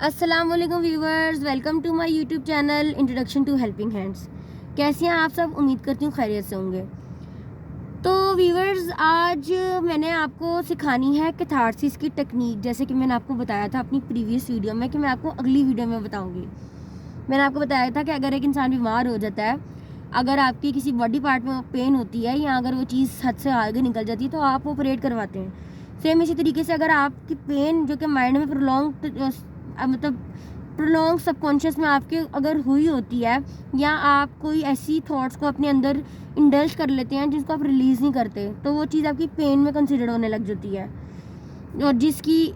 अस्सलाम वालेकुम viewers, welcome to my YouTube channel introduction to helping hands. कैसे हैं आप सब? उम्मीद करती हूँ खैरियत से होंगे। तो व्यूवर्स, आज मैंने आपको सिखानी है कैथारसिस की टेक्निक। जैसे कि मैंने आपको बताया था अपनी प्रीवियस वीडियो में कि मैं आपको अगली वीडियो में बताऊँगी। मैंने आपको बताया था कि अगर एक इंसान बीमार हो जाता है, अगर आपकी किसी बॉडी पार्ट में पेन होती है या अगर वो चीज़ हद से आगे निकल जाती है तो आप ऑपरेट करवाते हैं। सेम इसी तरीके से अगर आपकी पेन जो कि माइंड में प्रोलॉन्ग सबकॉन्शियस में आपके अगर हुई होती है, या आप कोई ऐसी थॉट्स को अपने अंदर इंडल्ज कर लेते हैं जिसको आप रिलीज़ नहीं करते, तो वो चीज़ आपकी पेन में कंसिडर होने लग जाती है, और जिसकी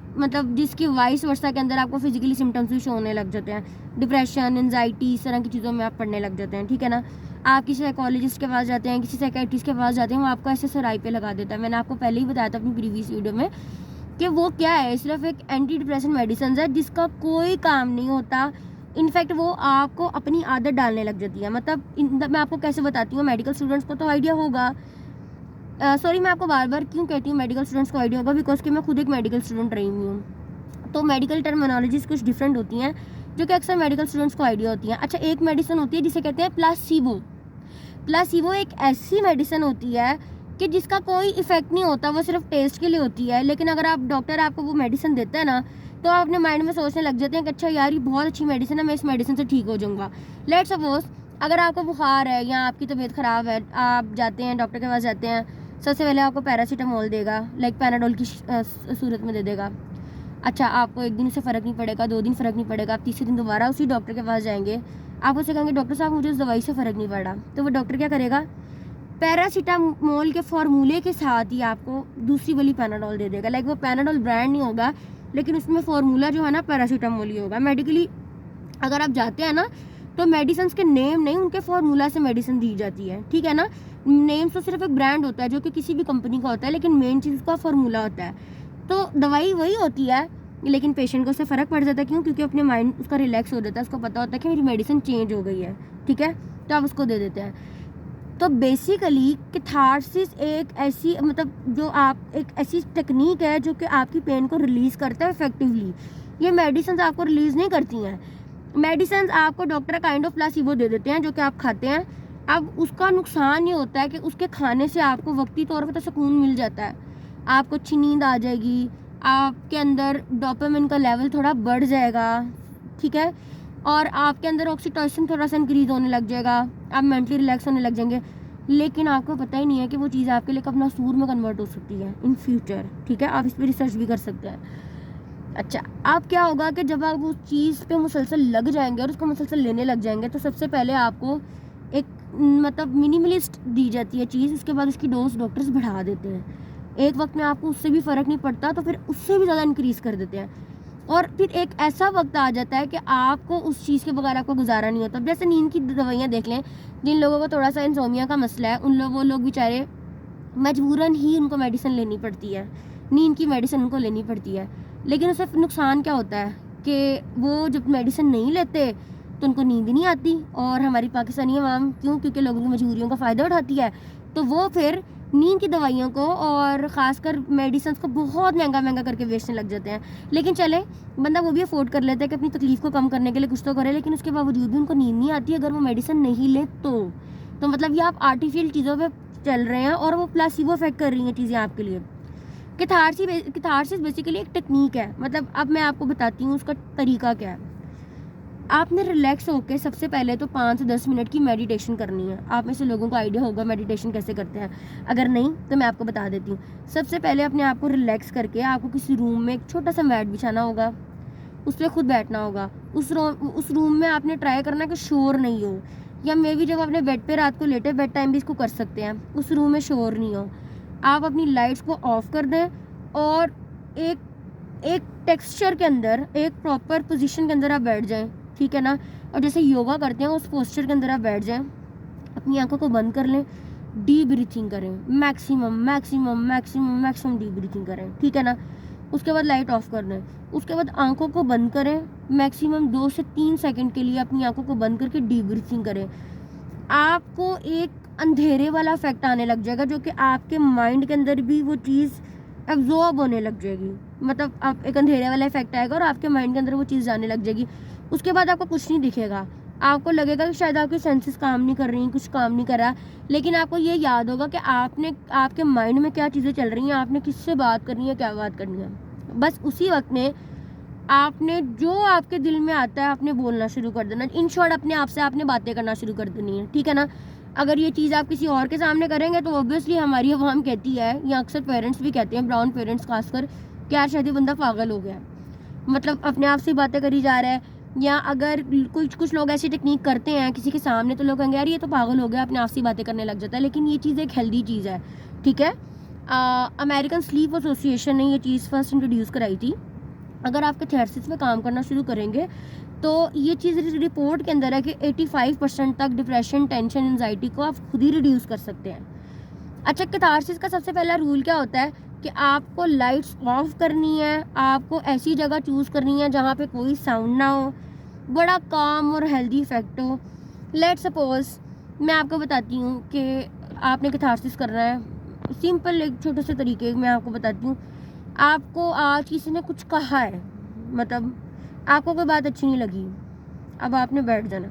वाइस वर्सा के अंदर आपको फिजिकली सिम्टम्स भी शो होने लग जाते हैं। डिप्रेशन, एंजाइटी, इस तरह की चीज़ों में आप पढ़ने लग जाते हैं। ठीक है ना? आप किसी साइकोलॉजिस्ट के पास जाते हैं, किसी साइकेट्रिस्ट के पास जाते हैं, वो आपको ऐसे सराय पे लगा देता है। मैंने आपको पहले ही बताया था अपनी प्रीवियस वीडियो में कि वो क्या है, सिर्फ एक एंटी डिप्रेशन मेडिसिन है जिसका कोई काम नहीं होता। इनफैक्ट वो आपको अपनी आदत डालने लग जाती है। मैं आपको कैसे बताती हूँ, मेडिकल स्टूडेंट्स को तो आइडिया होगा। सॉरी, मैं आपको बार बार क्यों कहती हूँ मेडिकल स्टूडेंट्स को आइडिया होगा, बिकॉज कि मैं खुद एक मेडिकल स्टूडेंट रही हूँ। तो मेडिकल टर्मिनोलॉजीज कुछ डिफरेंट होती हैं जो कि अक्सर मेडिकल स्टूडेंट्स को आइडिया होती हैं। अच्छा, एक मेडिसिन होती है जिसे कहते हैं प्लासिबो। प्लासिबो एक ऐसी मेडिसिन होती है कि जिसका कोई इफेक्ट नहीं होता, वो सिर्फ टेस्ट के लिए होती है। लेकिन अगर डॉक्टर आपको वो मेडिसिन देता है ना, तो आप अपने माइंड में सोचने लग जाते हैं कि अच्छा यार, ये बहुत अच्छी मेडिसिन है, मैं इस मेडिसिन से ठीक हो जाऊँगा। लेट्स सपोज अगर आपको बुखार है या आपकी तबीयत ख़राब है, आप जाते हैं डॉक्टर के पास जाते हैं, सबसे पहले आपको पैरासीटामोल देगा, लाइक पैनाडोल की सूरत में दे देगा। अच्छा, आपको एक दिन से फ़र्क नहीं पड़ेगा, 2 दिन फ़र्क नहीं पड़ेगा, आप तीसरे दिन दोबारा उसी डॉक्टर के पास जाएंगे। आप उससे कहेंगे डॉक्टर साहब मुझे उस दवाई से फ़र्क नहीं पड़ा, तो वो डॉक्टर क्या करेगा, पैरासीटामोल के फार्मूले के साथ ही आपको दूसरी वाली पैनाडोल दे देगा। लाइक वो पैनाडोल ब्रांड नहीं होगा, लेकिन उसमें फार्मूला जो है ना पैरासीटामोल ही होगा। मेडिकली अगर आप जाते हैं ना, तो मेडिसिन के नेम नहीं, उनके फार्मूला से मेडिसिन दी जाती है। ठीक है ना? नेम तो सिर्फ एक ब्रांड होता है जो कि किसी भी कंपनी का होता है, लेकिन मेन चीज़ उसका फार्मूला होता है। तो दवाई वही होती है, लेकिन पेशेंट को उससे फ़र्क पड़ जाता है। क्यों? क्योंकि अपने माइंड उसका रिलैक्स हो जाता है, उसको पता होता है कि मेरी मेडिसिन चेंज हो गई है। ठीक है? तो आप उसको दे देते हैं। तो बेसिकली कैथारसिस एक ऐसी टेक्निक है जो कि आपकी पेन को रिलीज़ करता है इफेक्टिवली। ये मेडिसिन आपको रिलीज़ नहीं करती हैं। मेडिसिन आपको डॉक्टर काइंड ऑफ प्लासिबो दे देते हैं जो कि आप खाते हैं। अब उसका नुकसान ये होता है कि उसके खाने से आपको वक्ती तौर पर तो सुकून मिल जाता है, आपको अच्छी नींद आ जाएगी, आपके अंदर डोपामिन का लेवल थोड़ा बढ़ जाएगा। ठीक है? और आपके अंदर ऑक्सीटोसिन थोड़ा सा इंक्रीज होने लग जाएगा, आप मेंटली रिलैक्स होने लग जाएंगे। लेकिन आपको पता ही नहीं है कि वो चीज़ आपके लिए कब नासूर में कन्वर्ट हो सकती है इन फ्यूचर। ठीक है? आप इस पर रिसर्च भी कर सकते हैं। अच्छा, आप क्या होगा कि जब आप उस चीज़ पे मुसलसल लग जाएंगे और उसको मुसलसल लेने लग जाएंगे, तो सबसे पहले आपको एक मिनिमलिस्ट दी जाती है चीज़, उसके बाद उसकी डोज डॉक्टर्स बढ़ा देते हैं। एक वक्त में आपको उससे भी फ़र्क नहीं पड़ता, तो फिर उससे भी ज़्यादा इंक्रीज़ कर देते हैं। और फिर एक ऐसा वक्त आ जाता है कि आपको उस चीज़ के बगैर आपको गुजारा नहीं होता। जैसे नींद की दवाइयाँ देख लें, जिन लोगों को थोड़ा सा इंसोमिया का मसला है, वो लोग बेचारे मजबूरन ही उनको मेडिसिन लेनी पड़ती है, नींद की मेडिसिन उनको लेनी पड़ती है। लेकिन उससे नुकसान क्या होता है कि वो जब मेडिसिन नहीं लेते तो उनको नींद ही नहीं आती। और हमारी पाकिस्तानी अवाम क्यों? क्योंकि लोगों की मजबूरियों का फ़ायदा उठाती है, तो वो फिर नींद की दवाइयों को और ख़ासकर मेडिसिन को बहुत महंगा करके बेचने लग जाते हैं। लेकिन चले, बंदा वो भी अफोर्ड कर लेता है कि अपनी तकलीफ़ को कम करने के लिए कुछ तो करे, लेकिन उसके बावजूद भी उनको नींद नहीं आती अगर वो मेडिसिन नहीं ले तो मतलब ये आप आर्टिफिशियल चीज़ों पे चल रहे हैं और वो प्लेसिबो इफेक्ट कर रही हैं चीज़ें आपके लिए। कैथारसिस बेसिकली एक टेक्निक है। मतलब अब मैं आपको बताती हूँ उसका तरीका क्या है। आपने रिलैक्स होकर सबसे पहले तो 5 से 10 मिनट की मेडिटेशन करनी है। आप में से लोगों को आइडिया होगा मेडिटेशन कैसे करते हैं, अगर नहीं तो मैं आपको बता देती हूँ। सबसे पहले अपने आप को रिलैक्स करके आपको किसी रूम में एक छोटा सा मैट बिछाना होगा, उस पर खुद बैठना होगा। उस रूम में आपने ट्राई करना कि शोर नहीं हो, या मे भी जब अपने बेड पे रात को लेटे, बेड टाइम भी इसको कर सकते हैं, उस रूम में शोर नहीं हो। आप अपनी लाइट्स को ऑफ कर दें और एक टेक्सचर के अंदर, एक प्रॉपर पोजीशन के अंदर आप बैठ जाएं। ठीक है ना? और जैसे योगा करते हैं उस पोस्चर के अंदर आप बैठ जाएं, अपनी आंखों को बंद कर लें, डीप ब्रीथिंग करें, मैक्सिमम डीप ब्रीथिंग करें। ठीक है ना? उसके बाद लाइट ऑफ कर दें, उसके बाद आंखों को बंद करें, मैक्सिमम 2 से 3 सेकंड के लिए अपनी आंखों को बंद करके डीप ब्रीथिंग करें। आपको एक अंधेरे वाला इफेक्ट आने लग जाएगा, जो कि आपके माइंड के अंदर भी वो चीज़ एब्जॉर्ब होने लग जाएगी। मतलब आप एक अंधेरे वाला इफेक्ट आएगा और आपके माइंड के अंदर वो चीज़ जाने लग जाएगी। उसके बाद आपको कुछ नहीं दिखेगा, आपको लगेगा कि शायद आपकी सेंसेस काम नहीं कर रही, कुछ काम नहीं कर रहा, लेकिन आपको ये याद होगा कि आपके माइंड में क्या चीज़ें चल रही हैं, आपने किससे बात करनी है, क्या बात करनी है। बस उसी वक्त में आपने जो आपके दिल में आता है आपने बोलना शुरू कर देना। इन शॉर्ट अपने आप से आपने बातें करना शुरू कर देनी है, ठीक है ना। अगर ये चीज़ आप किसी और के सामने करेंगे तो ऑब्वियसली हमारी अवाम कहती है, या अक्सर पेरेंट्स भी कहते हैं, ब्राउन पेरेंट्स खासकर, कि यार शायद ये बंदा पागल हो गया है, मतलब अपने आप से बातें करी जा रहा है। या अगर कुछ लोग ऐसी टेक्निक करते हैं किसी के सामने तो लोग कहेंगे यार ये तो पागल हो गया, अपने आप से बातें करने लग जाता है। लेकिन ये चीज़ एक हेल्दी चीज़ है, ठीक है। अमेरिकन स्लीप एसोसिएशन ने ये चीज़ फर्स्ट इंट्रोड्यूस कराई थी। अगर आप कैथारसिस में काम करना शुरू करेंगे तो ये चीज़ रिपोर्ट के अंदर है कि 85% तक डिप्रेशन, टेंशन, एंजाइटी को आप खुद ही रिड्यूस कर सकते हैं। अच्छा, कैथारसिस का सबसे पहला रूल क्या होता है कि आपको लाइट्स ऑफ करनी है, आपको ऐसी जगह चूज़ करनी है जहाँ पे कोई साउंड ना हो, बड़ा काम और हेल्दी इफेक्ट हो। लेट सपोज मैं आपको बताती हूँ कि आपने कैथारसिस करना है, सिंपल एक छोटे से तरीके मैं आपको बताती हूँ। आपको आज किसी ने कुछ कहा है, मतलब आपको कोई बात अच्छी नहीं लगी, अब आपने बैठ जाना।